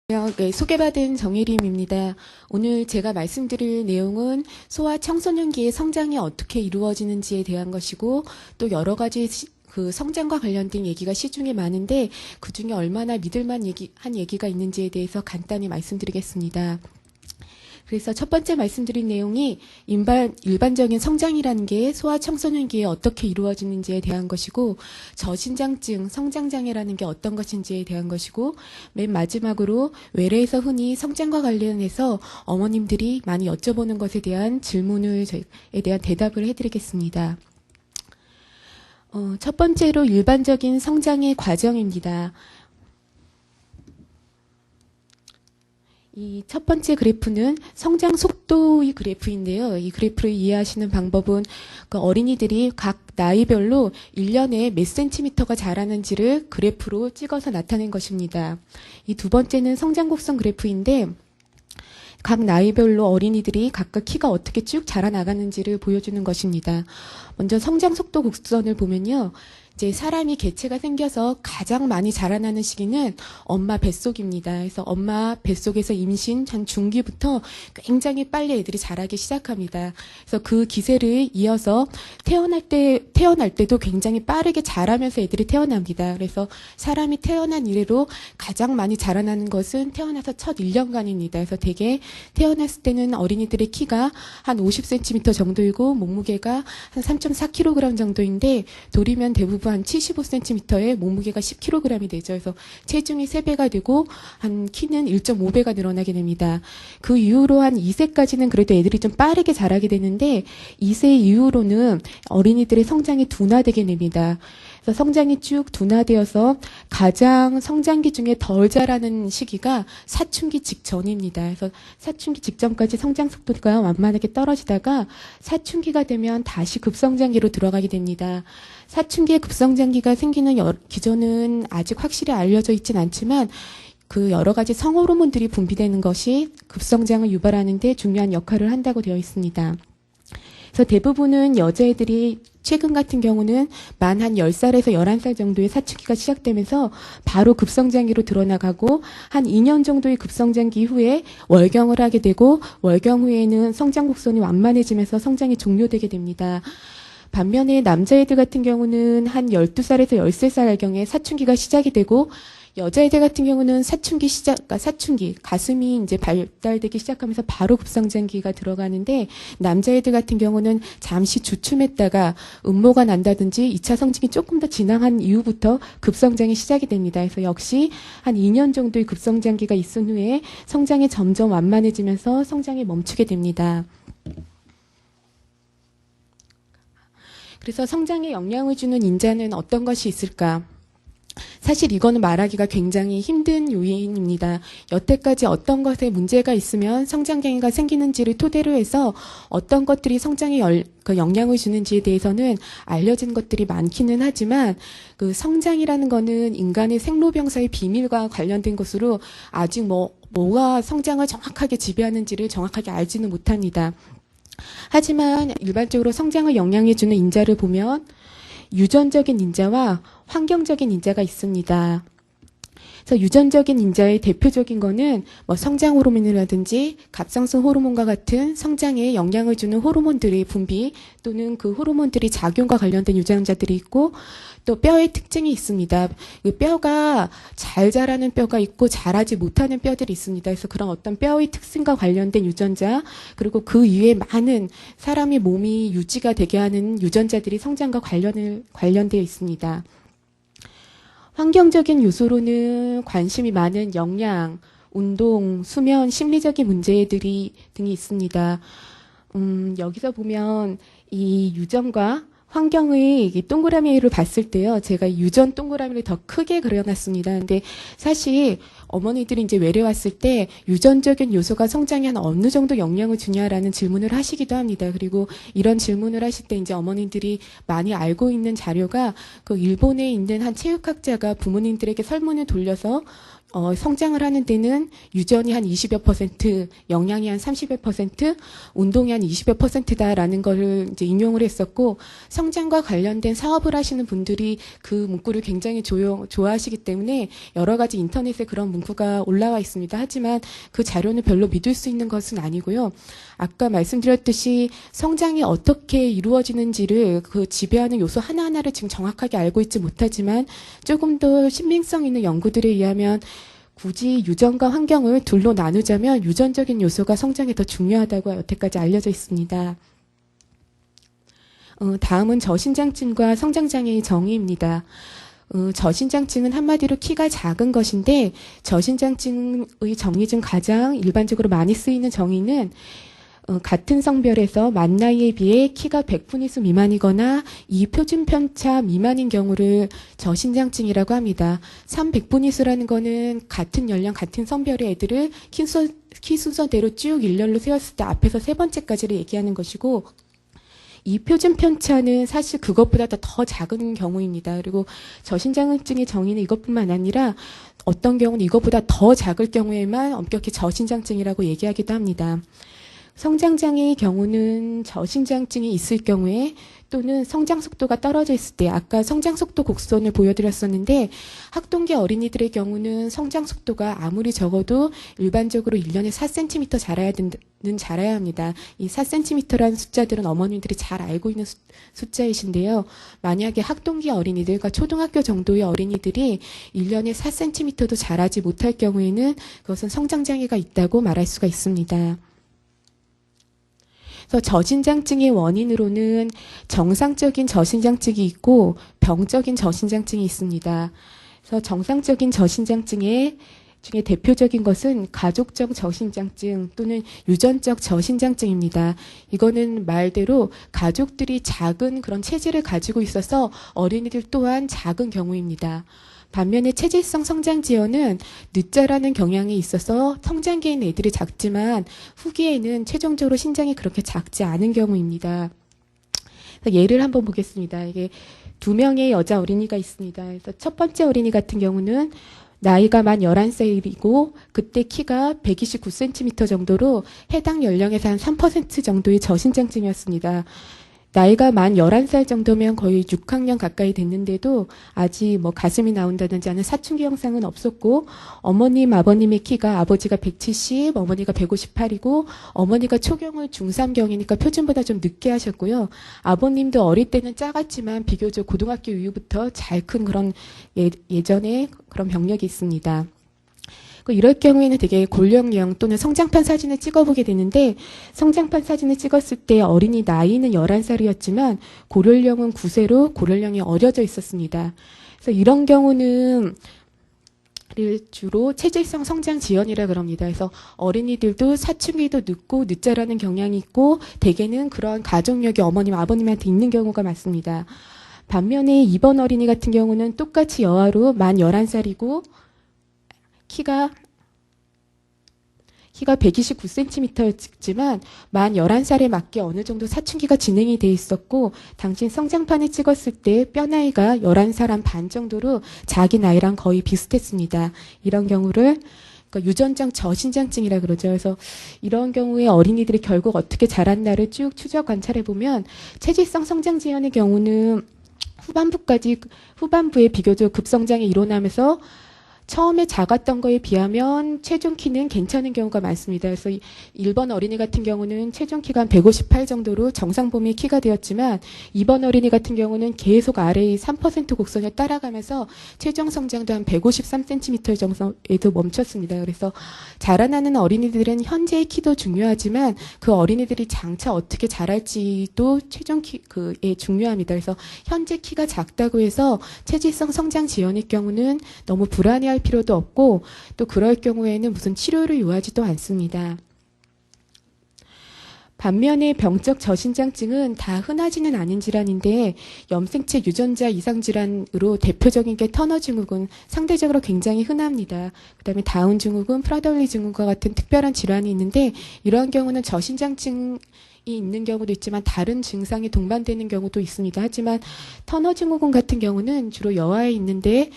네, 소개받은 정혜림입니다. 오늘 제가 말씀드릴 내용은 소아 청소년기의 성장이 어떻게 이루어지는지에 대한 것이고 또 여러 가지 그 성장과 관련된 얘기가 시중에 많은데 그중에 얼마나 믿을만 한 얘기가 있는지에 대해서 간단히 말씀드리겠습니다. 그래서 첫 번째 말씀드린 내용이 일반적인 성장이라는 게 소아 청소년기에 어떻게 이루어지는지에 대한 것이고 저신장증, 성장장애라는 게 어떤 것인지에 대한 것이고 맨 마지막으로 외래에서 흔히 성장과 관련해서 어머님들이 많이 여쭤보는 것에 대한 질문에 대한 대답을 해드리겠습니다. 첫 번째로 일반적인 성장의 과정입니다. 이 첫 번째 그래프는 성장 속도의 그래프인데요. 이 그래프를 이해하시는 방법은 그 어린이들이 각 나이별로 1년에 몇 센티미터가 자라는지를 그래프로 찍어서 나타낸 것입니다. 이 두 번째는 성장 곡선 그래프인데 각 나이별로 어린이들이 각각 키가 어떻게 쭉 자라나가는지를 보여주는 것입니다. 먼저 성장 속도 곡선을 보면요. 이제 사람이 개체가 생겨서 가장 많이 자라나는 시기는 엄마 뱃속입니다. 그래서 엄마 뱃속에서 임신 한 중기부터 굉장히 빨리 애들이 자라기 시작합니다. 그래서 그 기세를 이어서 태어날 때도 굉장히 빠르게 자라면서 애들이 태어납니다. 그래서 사람이 태어난 이래로 가장 많이 자라나는 것은 태어나서 첫 1년간입니다. 그래서 대개 태어났을 때는 어린이들의 키가 한 50cm 정도이고 몸무게가 한 3.4kg 정도인데 돌이면 대부분 한 75cm에 몸무게가 10kg이 되죠. 그래서 체중이 3배가 되고 한 키는 1.5배가 늘어나게 됩니다. 그 이후로 한 2세까지는 그래도 애들이 좀 빠르게 자라게 되는데 2세 이후로는 어린이들의 성장이 둔화되게 됩니다. 그래서 성장이 쭉 둔화되어서 가장 성장기 중에 덜 자라는 시기가 사춘기 직전입니다. 그래서 사춘기 직전까지 성장 속도가 완만하게 떨어지다가 사춘기가 되면 다시 급성장기로 들어가게 됩니다. 사춘기에 급성장기가 생기는 기전은 아직 확실히 알려져 있진 않지만 그 여러 가지 성호르몬들이 분비되는 것이 급성장을 유발하는 데 중요한 역할을 한다고 되어 있습니다. 그래서 대부분은 여자애들이 최근 같은 경우는 만 한 10살에서 11살 정도의 사춘기가 시작되면서 바로 급성장기로 드러나가고 한 2년 정도의 급성장기 후에 월경을 하게 되고 월경 후에는 성장 곡선이 완만해지면서 성장이 종료되게 됩니다. 반면에 남자애들 같은 경우는 한 12살에서 13살경에 사춘기가 시작이 되고 여자애들 같은 경우는 사춘기, 가슴이 이제 발달되기 시작하면서 바로 급성장기가 들어가는데 남자애들 같은 경우는 잠시 주춤했다가 음모가 난다든지 2차 성징이 조금 더 지나간 이후부터 급성장이 시작이 됩니다. 그래서 역시 한 2년 정도의 급성장기가 있은 후에 성장이 점점 완만해지면서 성장이 멈추게 됩니다. 그래서 성장에 영향을 주는 인자는 어떤 것이 있을까? 사실 이거는 말하기가 굉장히 힘든 요인입니다. 여태까지 어떤 것에 문제가 있으면 성장장애가 생기는지를 토대로 해서 어떤 것들이 성장에 영향을 주는지에 대해서는 알려진 것들이 많기는 하지만 그 성장이라는 거는 인간의 생로병사의 비밀과 관련된 것으로 아직 뭐가 성장을 정확하게 지배하는지를 정확하게 알지는 못합니다. 하지만 일반적으로 성장을 영향해주는 인자를 보면 유전적인 인자와 환경적인 인자가 있습니다. 그래서 유전적인 인자의 대표적인 거는 성장 호르몬이라든지 갑상선 호르몬과 같은 성장에 영향을 주는 호르몬들의 분비 또는 그 호르몬들이 작용과 관련된 유전자들이 있고 또 뼈의 특징이 있습니다. 그 뼈가 잘 자라는 뼈가 있고 자라지 못하는 뼈들이 있습니다. 그래서 그런 어떤 뼈의 특징과 관련된 유전자 그리고 그 이외에 많은 사람의 몸이 유지가 되게 하는 유전자들이 성장과 관련되어 있습니다. 환경적인 요소로는 관심이 많은 영양, 운동, 수면, 심리적인 문제들이 등이 있습니다. 여기서 보면 이 유전과 환경의 동그라미를 봤을 때요. 제가 유전 동그라미를 더 크게 그려놨습니다. 근데 사실 어머니들이 이제 외래 왔을 때 유전적인 요소가 성장에 한 어느 정도 영향을 주냐라는 질문을 하시기도 합니다. 그리고 이런 질문을 하실 때 이제 어머니들이 많이 알고 있는 자료가 그 일본에 있는 한 체육학자가 부모님들에게 설문을 돌려서 성장을 하는 데는 유전이 한 20여 %, 영양이 한 30여 %, 운동이 한 20여 %다라는 걸 이제 인용을 했었고, 성장과 관련된 사업을 하시는 분들이 그 문구를 굉장히 좋아하시기 때문에 여러 가지 인터넷에 그런 문구가 올라와 있습니다. 하지만 그 자료는 별로 믿을 수 있는 것은 아니고요. 아까 말씀드렸듯이 성장이 어떻게 이루어지는지를 그 지배하는 요소 하나하나를 지금 정확하게 알고 있지 못하지만 조금 더 신빙성 있는 연구들에 의하면 굳이 유전과 환경을 둘로 나누자면 유전적인 요소가 성장에 더 중요하다고 여태까지 알려져 있습니다. 다음은 저신장증과 성장장애의 정의입니다. 저신장증은 한마디로 키가 작은 것인데 저신장증의 정의 중 가장 일반적으로 많이 쓰이는 정의는 같은 성별에서 만 나이에 비해 키가 100분위수 미만이거나 이 표준 편차 미만인 경우를 저신장증이라고 합니다. 300분위수라는 거는 같은 연령, 같은 성별의 애들을 키 순서대로 쭉 일렬로 세웠을 때 앞에서 세 번째까지를 얘기하는 것이고, 이 표준 편차는 사실 그것보다 더 작은 경우입니다. 그리고 저신장증의 정의는 이것뿐만 아니라 어떤 경우는 이것보다 더 작을 경우에만 엄격히 저신장증이라고 얘기하기도 합니다. 성장장애의 경우는 저신장증이 있을 경우에 또는 성장 속도가 떨어져 있을 때, 아까 성장 속도 곡선을 보여드렸었는데 학동기 어린이들의 경우는 성장 속도가 아무리 적어도 일반적으로 1년에 4cm 자라야 합니다. 이 4cm라는 숫자들은 어머님들이 잘 알고 있는 숫자이신데요. 만약에 학동기 어린이들과 초등학교 정도의 어린이들이 1년에 4cm도 자라지 못할 경우에는 그것은 성장장애가 있다고 말할 수가 있습니다. 그래서 저신장증의 원인으로는 정상적인 저신장증이 있고 병적인 저신장증이 있습니다. 그래서 정상적인 저신장증의 중에 대표적인 것은 가족적 저신장증 또는 유전적 저신장증입니다. 이거는 말대로 가족들이 작은 그런 체질을 가지고 있어서 어린이들 또한 작은 경우입니다. 반면에 체질성 성장지연은 늦자라는 경향이 있어서 성장기에는 애들이 작지만 후기에는 최종적으로 신장이 그렇게 작지 않은 경우입니다. 예를 한번 보겠습니다. 이게 2명의 여자 어린이가 있습니다. 그래서 첫 번째 어린이 같은 경우는 나이가 만 11살이고 그때 키가 129cm 정도로 해당 연령에서 한 3% 정도의 저신장증이었습니다. 나이가 만 11살 정도면 거의 6학년 가까이 됐는데도 아직 뭐 가슴이 나온다든지 하는 사춘기 형상은 없었고, 어머님, 아버님의 키가 아버지가 170, 어머니가 158이고 어머니가 초경을 중3경이니까 표준보다 좀 늦게 하셨고요. 아버님도 어릴 때는 작았지만 비교적 고등학교 이후부터 잘 큰 그런 예전에 그런 병력이 있습니다. 이럴 경우에는 되게 골령형 또는 성장판 사진을 찍어보게 되는데, 성장판 사진을 찍었을 때 어린이 나이는 11살이었지만 고령형은 9세로 고령형이 어려져 있었습니다. 그래서 이런 경우는 주로 체질성 성장 지연이라 그럽니다. 그래서 어린이들도 사춘기도 늦고 늦자라는 경향이 있고 대개는 그런 가족력이 어머님, 아버님한테 있는 경우가 많습니다. 반면에 이번 어린이 같은 경우는 똑같이 여아로 만 11살이고 키가 129cm였지만 만 11살에 맞게 어느 정도 사춘기가 진행이 돼 있었고, 당신 성장판을 찍었을 때 뼈 나이가 11살 한 반 정도로 자기 나이랑 거의 비슷했습니다. 이런 경우를 그러니까 유전적 저신장증이라 그러죠. 그래서 이런 경우에 어린이들이 결국 어떻게 자랐나를 쭉 추적 관찰해 보면 체질성 성장 지연의 경우는 후반부에 비교적 급성장이 일어나면서 처음에 작았던 거에 비하면 체중 키는 괜찮은 경우가 많습니다. 그래서 1번 어린이 같은 경우는 체중 키가 한 158 정도로 정상 범위 키가 되었지만 2번 어린이 같은 경우는 계속 아래의 3% 곡선을 따라가면서 체중 성장도 한 153cm 정도에도 멈췄습니다. 그래서 자라나는 어린이들은 현재의 키도 중요하지만 그 어린이들이 장차 어떻게 자랄지도 체중 키에 중요합니다. 그래서 현재 키가 작다고 해서 체질성 성장 지연의 경우는 너무 불안해할 필요도 없고, 또 그럴 경우에는 무슨 치료를 요하지도 않습니다. 반면에 병적 저신장증은 다 흔하지는 않은 질환인데 염색체 유전자 이상 질환으로 대표적인 게 터너 증후군, 상대적으로 굉장히 흔합니다. 그다음에 다운 증후군, 프라덜리 증후군과 같은 특별한 질환이 있는데 이러한 경우는 저신장증이 있는 경우도 있지만 다른 증상이 동반되는 경우도 있습니다. 하지만 터너 증후군 같은 경우는 주로 여아에 있는데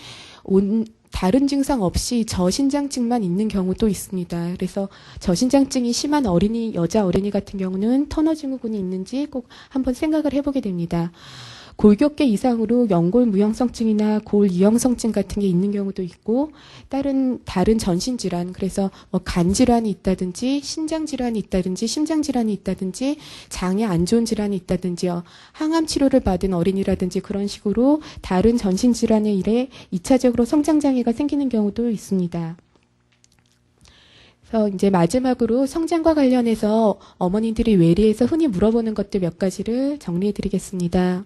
다른 증상 없이 저신장증만 있는 경우도 있습니다. 그래서 저신장증이 심한 여자 어린이 같은 경우는 터너 증후군이 있는지 꼭 한번 생각을 해보게 됩니다. 골격계 이상으로 연골 무형성증이나 골 이형성증 같은 게 있는 경우도 있고, 다른 전신 질환, 그래서 간 질환이 있다든지 신장 질환이 있다든지 심장 질환이 있다든지 장에 안 좋은 질환이 있다든지요, 항암 치료를 받은 어린이라든지 그런 식으로 다른 전신 질환에 의해 2차적으로 성장 장애가 생기는 경우도 있습니다. 그래서 이제 마지막으로 성장과 관련해서 어머님들이 외래에서 흔히 물어보는 것들 몇 가지를 정리해 드리겠습니다.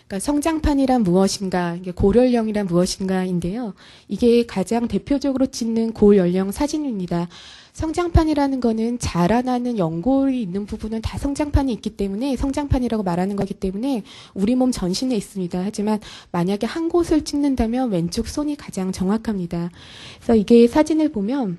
그러니까 성장판이란 무엇인가, 고연령이란 무엇인가인데요. 이게 가장 대표적으로 찍는 고연령 사진입니다. 성장판이라는 거는 자라나는 연골이 있는 부분은 다 성장판이 있기 때문에 성장판이라고 말하는 거기 때문에 우리 몸 전신에 있습니다. 하지만 만약에 한 곳을 찍는다면 왼쪽 손이 가장 정확합니다. 그래서 이게 사진을 보면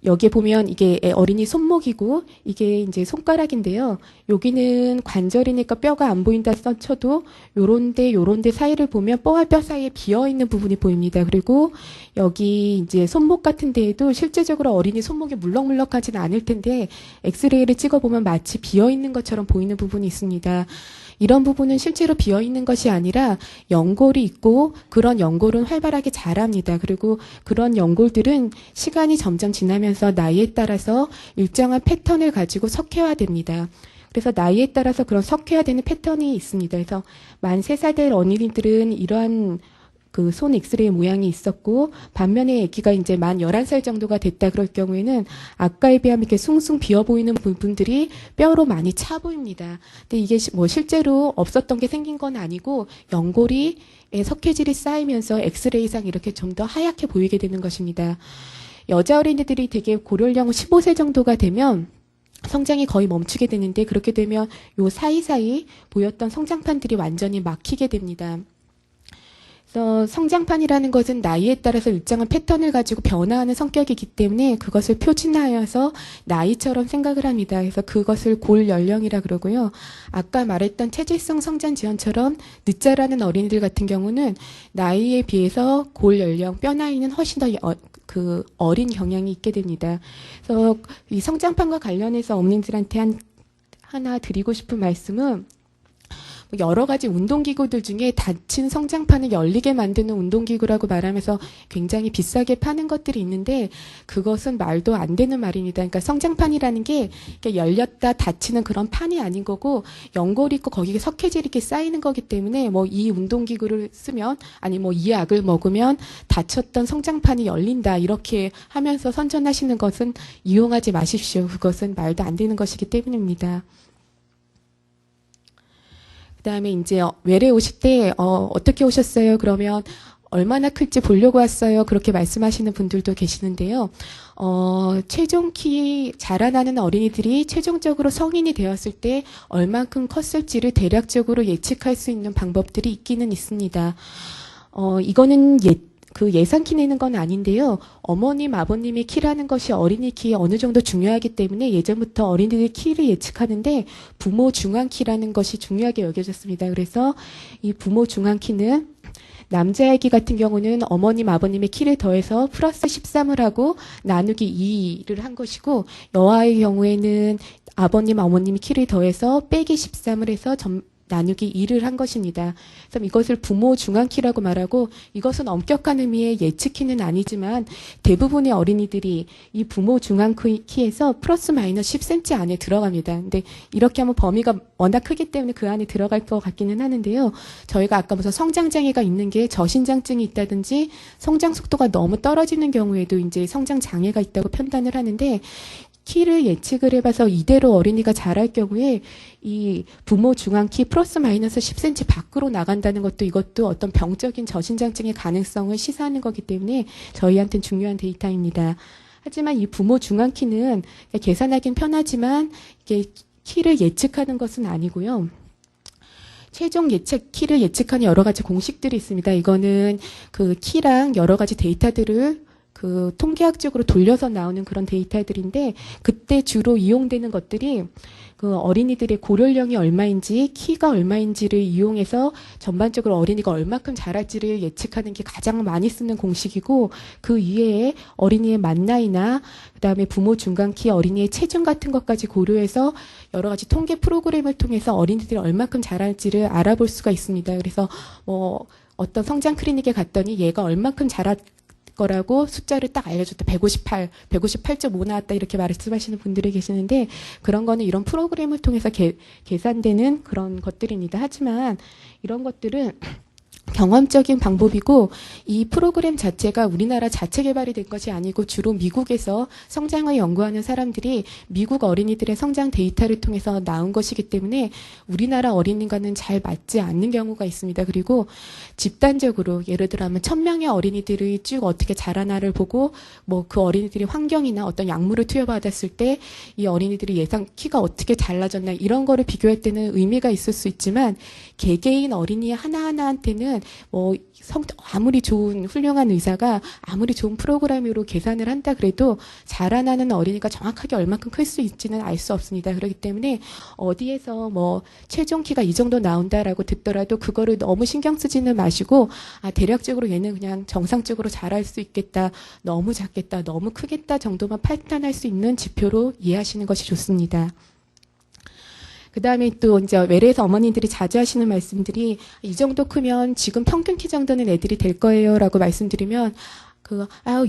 여기에 보면 이게 어린이 손목이고 이게 이제 손가락인데요. 여기는 관절이니까 뼈가 안 보인다 쳐도 요런데 사이를 보면 뼈와 뼈 사이에 비어 있는 부분이 보입니다. 그리고 여기 이제 손목 같은 데에도 실제적으로 어린이 손목이 물렁물렁하지는 않을 텐데 엑스레이를 찍어보면 마치 비어 있는 것처럼 보이는 부분이 있습니다. 이런 부분은 실제로 비어 있는 것이 아니라 연골이 있고 그런 연골은 활발하게 자랍니다. 그리고 그런 연골들은 시간이 점점 지나면서 나이에 따라서 일정한 패턴을 가지고 석회화됩니다. 그래서 나이에 따라서 그런 석회화되는 패턴이 있습니다. 그래서 만 3살 될 어린이들은 이러한 그 손 엑스레이 모양이 있었고, 반면에 아기가 이제 만 11살 정도가 됐다 그럴 경우에는 아까에 비하면 이렇게 숭숭 비어 보이는 부분들이 뼈로 많이 차 보입니다. 근데 이게 뭐 실제로 없었던 게 생긴 건 아니고 연골이 석회질이 쌓이면서 엑스레이상 이렇게 좀 더 하얗게 보이게 되는 것입니다. 여자 어린이들이 되게 고연령 15세 정도가 되면 성장이 거의 멈추게 되는데, 그렇게 되면 요 사이사이 보였던 성장판들이 완전히 막히게 됩니다. 그래서 성장판이라는 것은 나이에 따라서 일정한 패턴을 가지고 변화하는 성격이기 때문에 그것을 표준화하여서 나이처럼 생각을 합니다. 그래서 그것을 골연령이라 그러고요. 아까 말했던 체질성 성장 지연처럼 늦자라는 어린이들 같은 경우는 나이에 비해서 골연령, 뼈 나이는 훨씬 더 어린 경향이 있게 됩니다. 그래서 이 성장판과 관련해서 어머님들한테 하나 드리고 싶은 말씀은, 여러 가지 운동기구들 중에 닫힌 성장판을 열리게 만드는 운동기구라고 말하면서 굉장히 비싸게 파는 것들이 있는데 그것은 말도 안 되는 말입니다. 그러니까 성장판이라는 게 열렸다 닫히는 그런 판이 아닌 거고, 연골이 있고 거기에 석회질이 이렇게 쌓이는 거기 때문에 뭐 이 운동기구를 쓰면, 아니 뭐 이 약을 먹으면 닫혔던 성장판이 열린다 이렇게 하면서 선전하시는 것은 이용하지 마십시오. 그것은 말도 안 되는 것이기 때문입니다. 그다음에 이제 외래 오실 때 어떻게 오셨어요? 그러면 얼마나 클지 보려고 왔어요. 그렇게 말씀하시는 분들도 계시는데요. 최종 키 자라나는 어린이들이 최종적으로 성인이 되었을 때 얼만큼 컸을지를 대략적으로 예측할 수 있는 방법들이 있기는 있습니다. 이거는 예상 키 내는 건 아닌데요. 어머님, 아버님의 키라는 것이 어린이 키에 어느 정도 중요하기 때문에 예전부터 어린이들 키를 예측하는데 부모 중앙 키라는 것이 중요하게 여겨졌습니다. 그래서 이 부모 중앙 키는 남자아기 같은 경우는 어머님, 아버님의 키를 더해서 플러스 13을 하고 나누기 2를 한 것이고, 여아의 경우에는 아버님, 어머님의 키를 더해서 빼기 13을 해서 나누기 2를 한 것입니다. 그래서 이것을 부모 중앙키라고 말하고, 이것은 엄격한 의미의 예측키는 아니지만 대부분의 어린이들이 이 부모 중앙키에서 플러스 마이너스 10cm 안에 들어갑니다. 근데 이렇게 하면 범위가 워낙 크기 때문에 그 안에 들어갈 것 같기는 하는데요. 저희가 아까 무슨 성장장애가 있는 게 저신장증이 있다든지 성장 속도가 너무 떨어지는 경우에도 이제 성장장애가 있다고 판단을 하는데, 키를 예측을 해봐서 이대로 어린이가 자랄 경우에 이 부모 중앙키 플러스 마이너스 10cm 밖으로 나간다는 것도, 이것도 어떤 병적인 저신장증의 가능성을 시사하는 거기 때문에 저희한테는 중요한 데이터입니다. 하지만 이 부모 중앙키는 계산하기는 편하지만 이게 키를 예측하는 것은 아니고요. 최종 키를 예측하는 여러 가지 공식들이 있습니다. 이거는 그 키랑 여러 가지 데이터들을 그 통계학적으로 돌려서 나오는 그런 데이터들인데 그때 주로 이용되는 것들이 그 어린이들의 고령령이 얼마인지 키가 얼마인지를 이용해서 전반적으로 어린이가 얼마큼 자랄지를 예측하는 게 가장 많이 쓰는 공식이고 그 이외에 어린이의 만 나이나 그다음에 부모 중간 키 어린이의 체중 같은 것까지 고려해서 여러 가지 통계 프로그램을 통해서 어린이들이 얼마큼 자랄지를 알아볼 수가 있습니다. 그래서 뭐 어떤 성장 클리닉에 갔더니 얘가 얼마큼 자랄 거라고 숫자를 딱 알려줬다. 158.5 나왔다 이렇게 말씀하시는 분들이 계시는데 그런 거는 이런 프로그램을 통해서 계산되는 그런 것들입니다. 하지만 이런 것들은 경험적인 방법이고 이 프로그램 자체가 우리나라 자체 개발이 된 것이 아니고 주로 미국에서 성장을 연구하는 사람들이 미국 어린이들의 성장 데이터를 통해서 나온 것이기 때문에 우리나라 어린이과는 잘 맞지 않는 경우가 있습니다. 그리고 집단적으로 예를 들어서 1000명의 어린이들이 쭉 어떻게 자라나를 보고 뭐 그 어린이들이 환경이나 어떤 약물을 투여받았을 때 이 어린이들이 예상 키가 어떻게 달라졌나 이런 거를 비교할 때는 의미가 있을 수 있지만 개개인 어린이 하나하나한테는 뭐 아무리 좋은 훌륭한 의사가 아무리 좋은 프로그램으로 계산을 한다 그래도 자라나는 어린이가 정확하게 얼마큼 클 수 있지는 알 수 없습니다. 그렇기 때문에 어디에서 뭐 최종 키가 이 정도 나온다라고 듣더라도 그거를 너무 신경 쓰지는 마시고 아 대략적으로 얘는 그냥 정상적으로 자랄 수 있겠다, 너무 작겠다, 너무 크겠다 정도만 판단할 수 있는 지표로 이해하시는 것이 좋습니다. 그 다음에 또 이제 외래에서 어머니들이 자주 하시는 말씀들이 이 정도 크면 지금 평균 키 정도는 애들이 될 거예요 라고 말씀드리면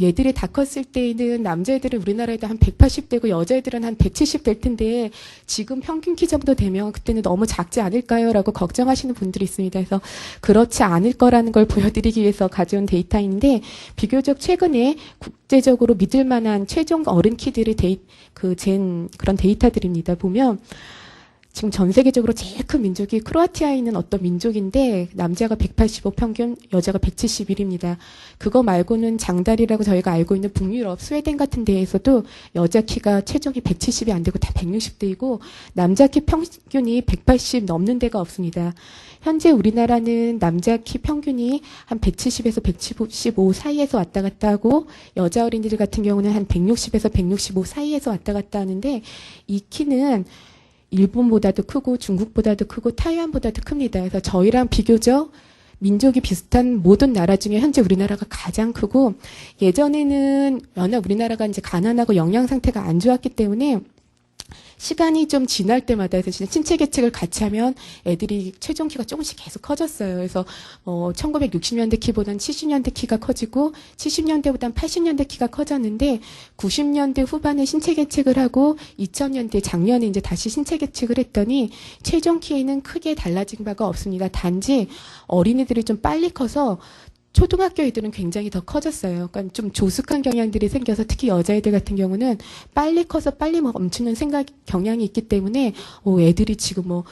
얘들이 다 컸을 때에는 남자애들은 우리나라에도 한 180되고 여자애들은 한 170 될 텐데 지금 평균 키 정도 되면 그때는 너무 작지 않을까요? 라고 걱정하시는 분들이 있습니다. 그래서 그렇지 않을 거라는 걸 보여드리기 위해서 가져온 데이터인데 비교적 최근에 국제적으로 믿을 만한 최종 어른 키들의 그런 데이터들입니다. 보면 지금 전 세계적으로 제일 큰 민족이 크로아티아에 있는 어떤 민족인데 남자가 185 평균, 여자가 171입니다. 그거 말고는 장달이라고 저희가 알고 있는 북유럽, 스웨덴 같은 데에서도 여자 키가 최종이 170이 안 되고 다 160대이고 남자 키 평균이 180 넘는 데가 없습니다. 현재 우리나라는 남자 키 평균이 한 170에서 175 사이에서 왔다 갔다 하고 여자 어린이들 같은 경우는 한 160에서 165 사이에서 왔다 갔다 하는데 이 키는 일본보다도 크고 중국보다도 크고 타이완보다도 큽니다. 그래서 저희랑 비교적 민족이 비슷한 모든 나라 중에 현재 우리나라가 가장 크고 예전에는 워낙 우리나라가 이제 가난하고 영양 상태가 안 좋았기 때문에 시간이 좀 지날 때마다 해서 진짜 신체 계측을 같이 하면 애들이 최종 키가 조금씩 계속 커졌어요. 그래서 1960년대 키보다는 70년대 키가 커지고 70년대보다는 80년대 키가 커졌는데 90년대 후반에 신체 계측을 하고 2000년대 작년에 이제 다시 신체 계측을 했더니 최종 키에는 크게 달라진 바가 없습니다. 단지 어린이들이 좀 빨리 커서 초등학교 애들은 굉장히 더 커졌어요. 그러니까 좀 조숙한 경향들이 생겨서 특히 여자애들 같은 경우는 빨리 커서 빨리 멈추는 경향이 있기 때문에 애들이 지금 뭐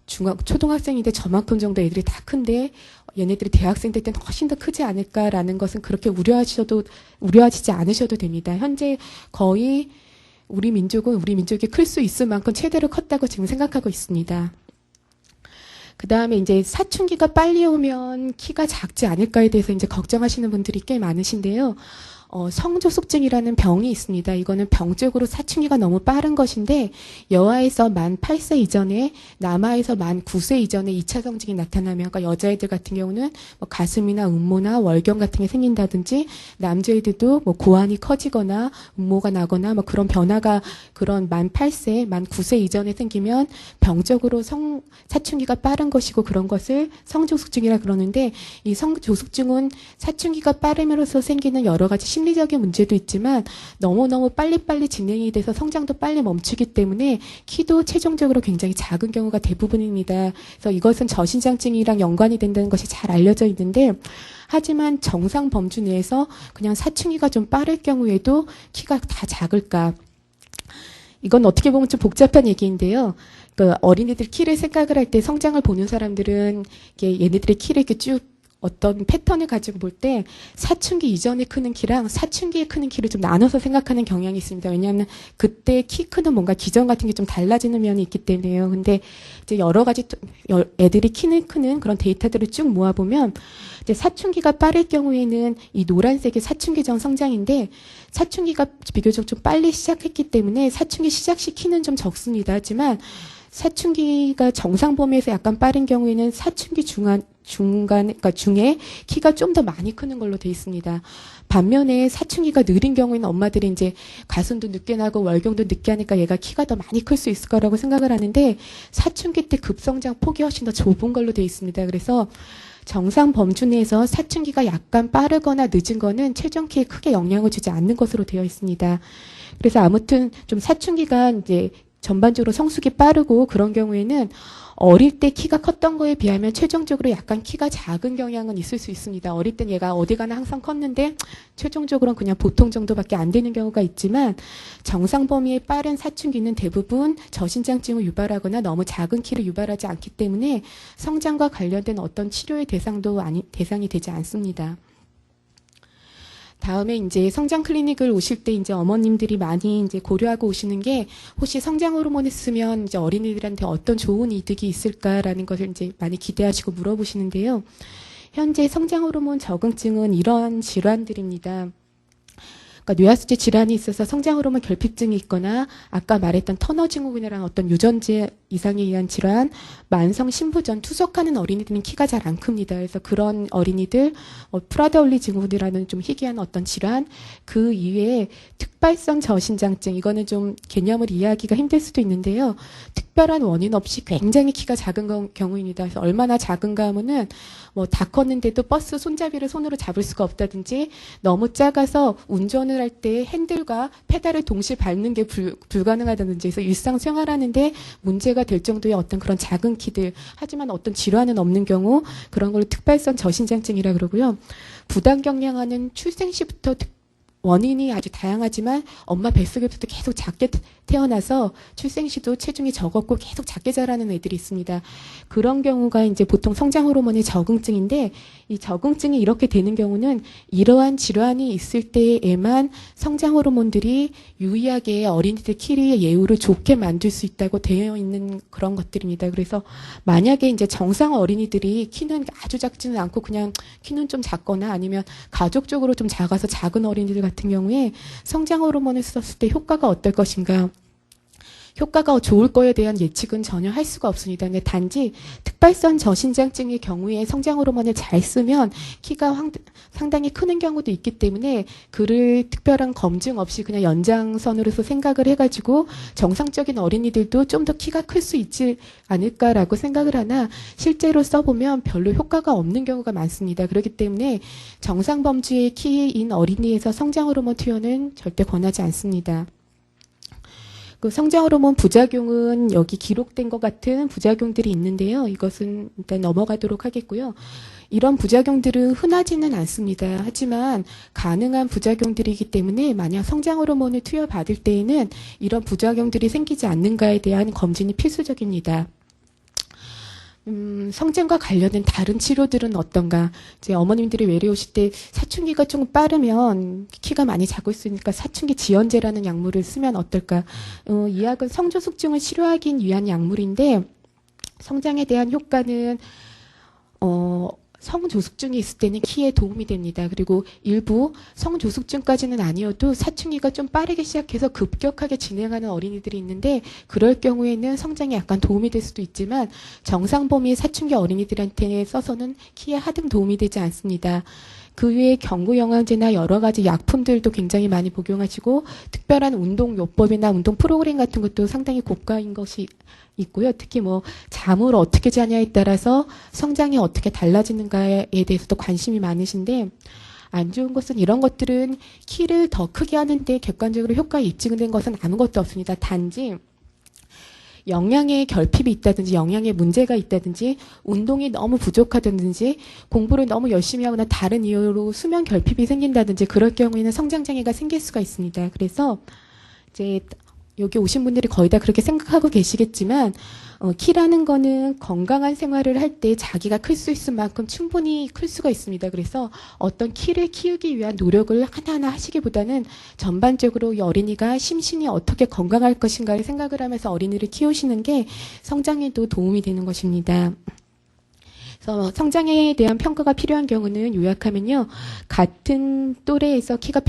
초등학생인데 저만큼 정도 애들이 다 큰데 얘네들이 대학생 될 때는 훨씬 더 크지 않을까라는 것은 그렇게 우려하시지 않으셔도 됩니다. 현재 거의 우리 민족이 클 수 있을 만큼 최대로 컸다고 지금 생각하고 있습니다. 그 다음에 이제 사춘기가 빨리 오면 키가 작지 않을까에 대해서 이제 걱정하시는 분들이 꽤 많으신데요. 성조숙증이라는 병이 있습니다. 이거는 병적으로 사춘기가 너무 빠른 것인데 여아에서 만 8세 이전에 남아에서 만 9세 이전에 2차 성징이 나타나면 그러니까 여자애들 같은 경우는 뭐 가슴이나 음모나 월경 같은 게 생긴다든지 남자애들도 뭐 고환이 커지거나 음모가 나거나 뭐 그런 변화가 그런 만 8세, 만 9세 이전에 생기면 병적으로 사춘기가 빠른 것이고 그런 것을 성조숙증이라 그러는데 이 성조숙증은 사춘기가 빠름으로써 생기는 여러 가지 심리적인 문제도 있지만 너무너무 빨리빨리 진행이 돼서 성장도 빨리 멈추기 때문에 키도 최종적으로 굉장히 작은 경우가 대부분입니다. 그래서 이것은 저신장증이랑 연관이 된다는 것이 잘 알려져 있는데 하지만 정상 범주 내에서 그냥 사춘기가 좀 빠를 경우에도 키가 다 작을까? 이건 어떻게 보면 좀 복잡한 얘기인데요. 그 어린이들 키를 생각을 할 때 성장을 보는 사람들은 얘네들의 키를 이렇게 쭉 어떤 패턴을 가지고 볼 때 사춘기 이전에 크는 키랑 사춘기에 크는 키를 좀 나눠서 생각하는 경향이 있습니다. 왜냐하면 그때 키 크는 뭔가 기전 같은 게 좀 달라지는 면이 있기 때문에요. 근데 이제 여러 가지 애들이 키는 크는 그런 데이터들을 쭉 모아보면 이제 사춘기가 빠를 경우에는 이 노란색이 사춘기 전 성장인데 사춘기가 비교적 좀 빨리 시작했기 때문에 사춘기 시작 시키는 좀 적습니다. 하지만 사춘기가 정상 범위에서 약간 빠른 경우에는 사춘기 그러니까 중에 키가 좀 더 많이 크는 걸로 돼 있습니다. 반면에 사춘기가 느린 경우에는 엄마들이 이제 가슴도 늦게 나고 월경도 늦게 하니까 얘가 키가 더 많이 클 수 있을 거라고 생각을 하는데 사춘기 때 급성장 폭이 훨씬 더 좁은 걸로 돼 있습니다. 그래서 정상 범주 내에서 사춘기가 약간 빠르거나 늦은 거는 최종 키에 크게 영향을 주지 않는 것으로 되어 있습니다. 그래서 아무튼 좀 사춘기가 이제 전반적으로 성숙이 빠르고 그런 경우에는 어릴 때 키가 컸던 거에 비하면 최종적으로 약간 키가 작은 경향은 있을 수 있습니다. 어릴 땐 얘가 어디 가나 항상 컸는데 최종적으로는 그냥 보통 정도밖에 안 되는 경우가 있지만 정상 범위의 빠른 사춘기는 대부분 저신장증을 유발하거나 너무 작은 키를 유발하지 않기 때문에 성장과 관련된 어떤 치료의 대상이 되지 않습니다. 다음에 이제 성장 클리닉을 오실 때 이제 어머님들이 많이 이제 고려하고 오시는 게 혹시 성장 호르몬을 쓰면 이제 어린이들한테 어떤 좋은 이득이 있을까라는 것을 이제 많이 기대하시고 물어보시는데요. 현재 성장 호르몬 적응증은 이러한 질환들입니다. 그러니까 뇌하수체 질환이 있어서 성장 호르몬 결핍증이 있거나 아까 말했던 터너 증후군이라는 어떤 유전자 이상에 의한 질환, 만성 신부전, 투석하는 어린이들은 키가 잘 안 큽니다. 그래서 그런 어린이들, 프라다울리 증후군이라는 좀 희귀한 어떤 질환, 그 이외에 특발성 저신장증, 이거는 좀 개념을 이해하기가 힘들 수도 있는데요. 특별한 원인 없이 굉장히 키가 작은 경우입니다. 그래서 얼마나 작은가 하면은 뭐 다 컸는데도 버스 손잡이를 손으로 잡을 수가 없다든지 너무 작아서 운전을 할 때 핸들과 페달을 동시에 밟는 게 불가능하다든지 그래서 일상생활하는데 문제가 될 정도의 어떤 그런 작은 키들 하지만 어떤 질환은 없는 경우 그런 걸 특발성 저신장증이라 그러고요. 부당경량화는 출생 시부터 원인이 아주 다양하지만 엄마 뱃속에서도 계속 작게 태어나서 출생 시도 체중이 적었고 계속 작게 자라는 애들이 있습니다. 그런 경우가 이제 보통 성장 호르몬의 적응증인데 이 적응증이 이렇게 되는 경우는 이러한 질환이 있을 때에만 성장 호르몬들이 유의하게 어린이들 키의 예후를 좋게 만들 수 있다고 되어 있는 그런 것들입니다. 그래서 만약에 이제 정상 어린이들이 키는 아주 작지는 않고 그냥 키는 좀 작거나 아니면 가족적으로 좀 작아서 작은 어린이들 같은 경우에 성장 호르몬을 썼을 때 효과가 어떨 것인가? 효과가 좋을 거에 대한 예측은 전혀 할 수가 없습니다. 근데 단지 특발성 저신장증의 경우에 성장 호르몬을 잘 쓰면 키가 상당히 크는 경우도 있기 때문에 그를 특별한 검증 없이 그냥 연장선으로서 생각을 해가지고 정상적인 어린이들도 좀 더 키가 클 수 있지 않을까라고 생각을 하나 실제로 써보면 별로 효과가 없는 경우가 많습니다. 그렇기 때문에 정상 범주의 키인 어린이에서 성장 호르몬 투여는 절대 권하지 않습니다. 그 성장 호르몬 부작용은 여기 기록된 것 같은 부작용들이 있는데요. 이것은 일단 넘어가도록 하겠고요. 이런 부작용들은 흔하지는 않습니다. 하지만 가능한 부작용들이기 때문에 만약 성장 호르몬을 투여받을 때에는 이런 부작용들이 생기지 않는가에 대한 검진이 필수적입니다. 성장과 관련된 다른 치료들은 어떤가? 이제 어머님들이 외래오실 때 사춘기가 좀 빠르면 키가 많이 작을 수 있으니까 사춘기 지연제라는 약물을 쓰면 어떨까? 이 약은 성조숙증을 치료하기 위한 약물인데 성장에 대한 효과는 성조숙증이 있을 때는 키에 도움이 됩니다. 그리고 일부 성조숙증까지는 아니어도 사춘기가 좀 빠르게 시작해서 급격하게 진행하는 어린이들이 있는데 그럴 경우에는 성장에 약간 도움이 될 수도 있지만 정상 범위의 사춘기 어린이들한테 써서는 키에 하등 도움이 되지 않습니다. 그 외에 경구영양제나 여러 가지 약품들도 굉장히 많이 복용하시고 특별한 운동요법이나 운동 프로그램 같은 것도 상당히 고가인 것이 있고요. 특히 뭐 잠을 어떻게 자냐에 따라서 성장이 어떻게 달라지는가에 대해서도 관심이 많으신데 안 좋은 것은 이런 것들은 키를 더 크게 하는데 객관적으로 효과가 입증된 것은 아무것도 없습니다. 단지 영양의 결핍이 있다든지 영양에 문제가 있다든지 운동이 너무 부족하다든지 공부를 너무 열심히 하거나 다른 이유로 수면 결핍이 생긴다든지 그럴 경우에는 성장장애가 생길 수가 있습니다. 그래서 이제 여기 오신 분들이 거의 다 그렇게 생각하고 계시겠지만 키라는 거는 건강한 생활을 할 때 자기가 클 수 있을 만큼 충분히 클 수가 있습니다. 그래서 어떤 키를 키우기 위한 노력을 하나하나 하시기보다는 전반적으로 이 어린이가 심신이 어떻게 건강할 것인가를 생각을 하면서 어린이를 키우시는 게 성장에도 도움이 되는 것입니다. 그래서 성장에 대한 평가가 필요한 경우는 요약하면요. 같은 또래에서 키가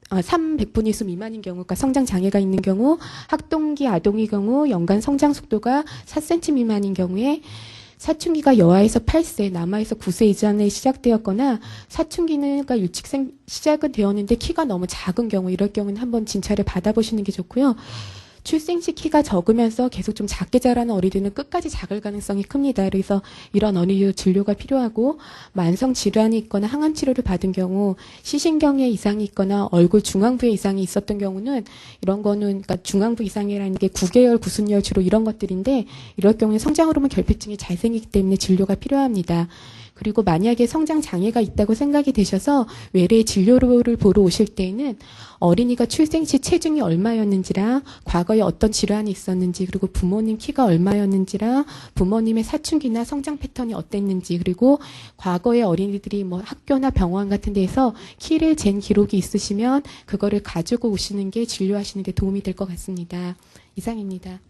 300분위수 미만인 경우, 그러니까 성장 장애가 있는 경우, 학동기 아동의 경우 연간 성장 속도가 4cm 미만인 경우에 사춘기가 여아에서 8세, 남아에서 9세 이전에 시작되었거나 사춘기는 그러니까 일찍 시작은 되었는데 키가 너무 작은 경우, 이럴 경우는 한번 진찰을 받아보시는 게 좋고요. 출생 시 키가 적으면서 계속 좀 작게 자라는 어린이들은 끝까지 작을 가능성이 큽니다. 그래서 이런 어린이도 진료가 필요하고 만성 질환이 있거나 항암 치료를 받은 경우 시신경에 이상이 있거나 얼굴 중앙부에 이상이 있었던 경우는 이런 거는 그러니까 중앙부 이상이라는 게 구개열, 구순열 주로 이런 것들인데 이럴 경우에 성장 호르몬 결핍증이 잘 생기기 때문에 진료가 필요합니다. 그리고 만약에 성장 장애가 있다고 생각이 되셔서 외래 진료를 보러 오실 때에는 어린이가 출생 시 체중이 얼마였는지랑 과거에 어떤 질환이 있었는지 그리고 부모님 키가 얼마였는지랑 부모님의 사춘기나 성장 패턴이 어땠는지 그리고 과거에 어린이들이 뭐 학교나 병원 같은 데에서 키를 잰 기록이 있으시면 그거를 가지고 오시는 게 진료하시는 데 도움이 될 것 같습니다. 이상입니다.